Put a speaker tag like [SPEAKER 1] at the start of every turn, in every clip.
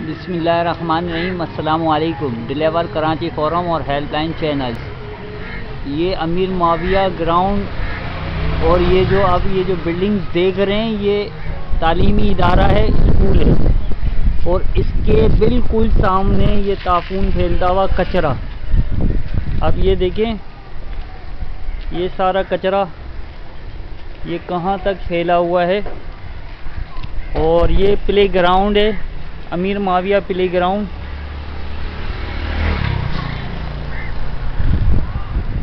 [SPEAKER 1] बिस्मिल्लाहिर्रहमानिर्रहीम। अस्सलामु अलैकुम। डिलीवर कराची फोरम और हेल्पलाइन चैनल्स। ये अमीर माविया ग्राउंड और ये जो बिल्डिंग्स देख रहे हैं ये तालीमी इदारा है, स्कूल है। और इसके बिल्कुल सामने ये ताफून फैलता हुआ कचरा, अब ये देखें, ये सारा कचरा ये कहाँ तक फैला हुआ है। और ये प्ले ग्राउंड है, अमीर माविया प्ले ग्राउंड।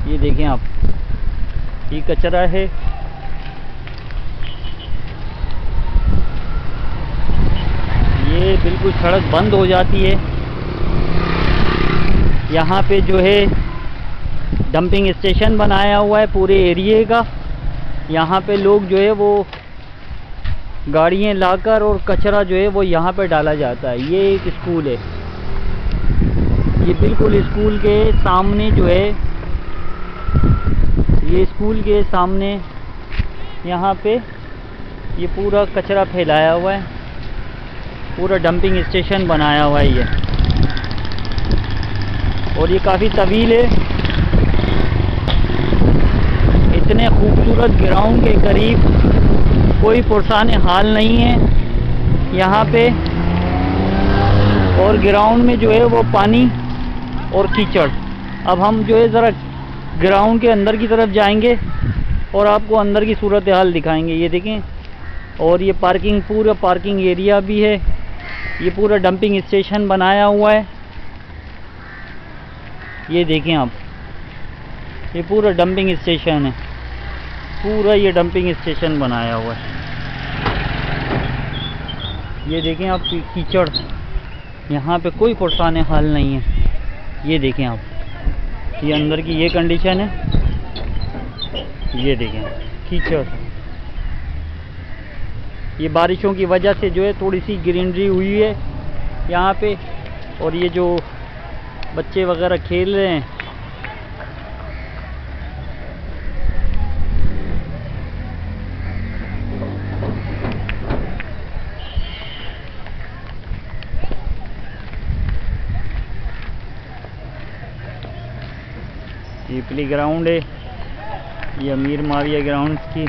[SPEAKER 1] ये देखें आप, ये कचरा है। ये बिल्कुल सड़क बंद हो जाती है। यहाँ पे जो है डंपिंग स्टेशन बनाया हुआ है पूरे एरिए का। यहाँ पे लोग जो है वो गाड़ियाँ लाकर और कचरा जो है वो यहाँ पे डाला जाता है। ये एक स्कूल है, ये बिल्कुल स्कूल के सामने जो है, ये स्कूल के सामने यहाँ पे ये पूरा कचरा फैलाया हुआ है, पूरा डंपिंग स्टेशन बनाया हुआ है ये। और ये काफ़ी तवील है। इतने खूबसूरत ग्राउंड के करीब कोई पुरसान हाल नहीं है यहाँ पे। और ग्राउंड में जो है वो पानी और कीचड़। अब हम जो है ज़रा ग्राउंड के अंदर की तरफ जाएंगे और आपको अंदर की सूरत हाल दिखाएंगे। ये देखें, और ये पार्किंग, पूरा पार्किंग एरिया भी है। ये पूरा डंपिंग स्टेशन बनाया हुआ है। ये देखें आप, ये पूरा डंपिंग स्टेशन है, पूरा ये डंपिंग स्टेशन बनाया हुआ है। ये देखें आप, कीचड़, यहाँ पे कोई पुरसान हाल नहीं है। ये देखें आप, ये अंदर की ये कंडीशन है। ये देखें कीचड़, ये बारिशों की वजह से जो है थोड़ी सी ग्रीनरी हुई है यहाँ पे। और ये जो बच्चे वगैरह खेल रहे हैं, ये प्ले ग्राउंड है, ये अमीर माविया ग्राउंड की